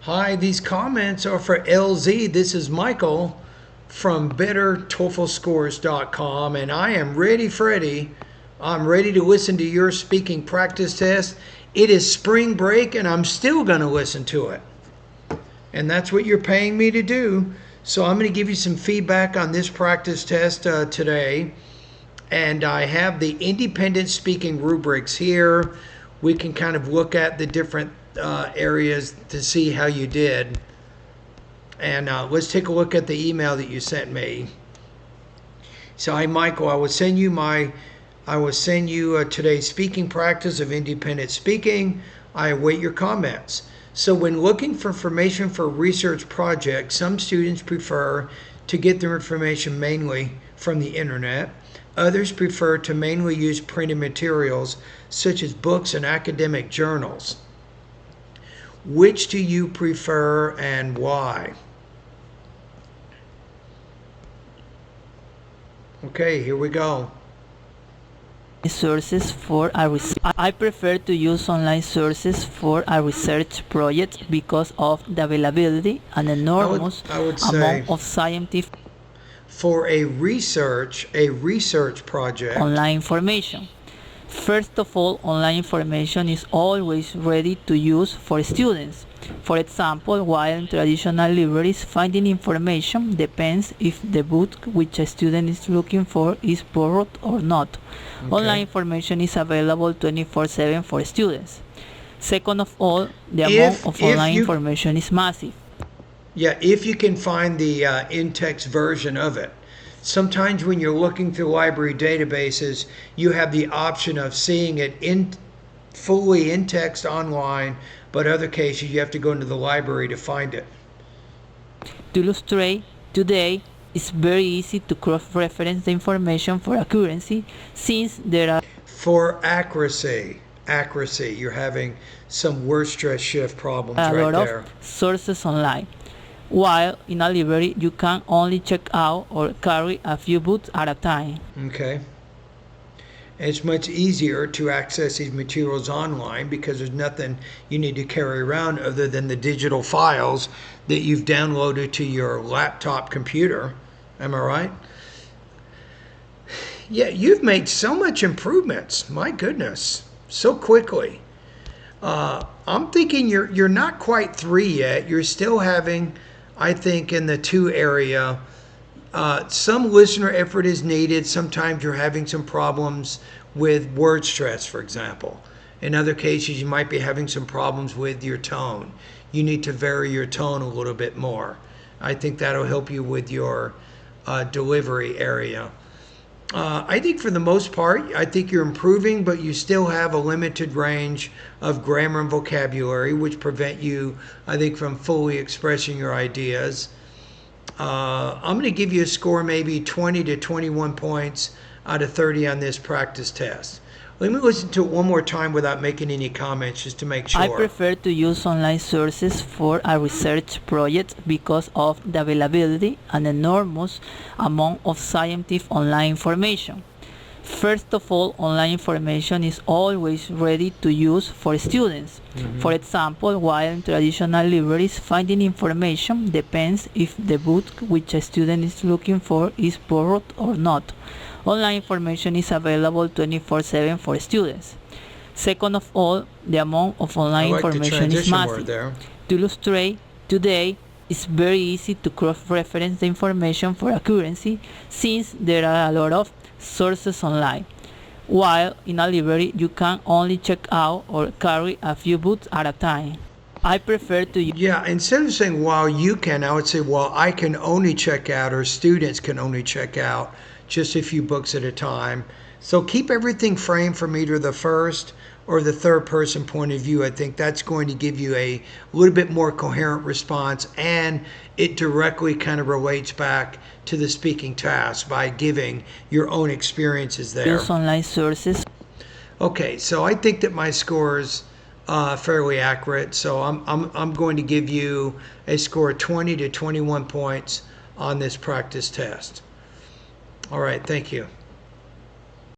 Hi, these comments are for LZ. This is Michael from BetterTOEFLScores.com, and I am ready, Freddie. I'm ready to listen to your speaking practice test. It is spring break, and I'm still going to listen to it. And that's what you're paying me to do. So I'm going to give you some feedback on this practice test today. And I have the independent speaking rubrics here. We can kind of look at the different areas to see how you did. And let's take a look at the email that you sent me. So, hi Michael, I will send you today's speaking practice of independent speaking. I await your comments. So when looking for information for a research project, some students prefer to get their information mainly from the internet. Others prefer to mainly use printed materials such as books and academic journals. Which do you prefer and why? Okay, here we go. Sources for a I prefer to use online sources for a research project because of the availability and enormous amount of scientific for a research project online information. First of all, online information is always ready to use for students. For example, while in traditional libraries, finding information depends if the book which a student is looking for is borrowed or not. Okay. Online information is available 24/7 for students. Second of all, the amount of online information is massive. Yeah, if you can find the in-text version of it. Sometimes when you're looking through library databases, you have the option of seeing it fully in text online, but other cases you have to go into the library to find it. To illustrate, today it's very easy to cross-reference the information for accuracy since there are... For accuracy, you're having some word stress shift problems right there. A lot of sources online. While in a library, you can only check out or carry a few books at a time. Okay. It's much easier to access these materials online because there's nothing you need to carry around other than the digital files that you've downloaded to your laptop computer. Am I right? Yeah, you've made so much improvements. My goodness, so quickly. I'm thinking you're not quite 3 yet. You're still having, I think, in the 2 area, some listener effort is needed. Sometimes you're having some problems with word stress, for example. In other cases, you might be having some problems with your tone. You need to vary your tone a little bit more. I think that'll help you with your delivery area. I think for the most part, I think you're improving, but you still have a limited range of grammar and vocabulary, which prevent you, I think, from fully expressing your ideas. I'm going to give you a score maybe 20 to 21 points out of 30 on this practice test. Let me listen to it one more time without making any comments just to make sure. I prefer to use online sources for a research project because of the availability and enormous amount of scientific online information. First of all, online information is always ready to use for students. For example, while in traditional libraries, finding information depends if the book which a student is looking for is borrowed or not. Online information is available 24/7 for students. Second of all, the amount of online information is massive. To illustrate, today it's very easy to cross-reference the information for accuracy since there are a lot of sources online. While in a library, you can only check out or carry a few books at a time. I prefer to use... Yeah, instead of saying while you can, I would say while I can only check out or students can only check out just a few books at a time. So keep everything framed from either the first or the third person point of view. I think that's going to give you a little bit more coherent response, and it directly kind of relates back to the speaking task by giving your own experiences there. Use online sources. Okay, so I think that my score is fairly accurate. So I'm going to give you a score of 20 to 21 points on this practice test. All right, thank you.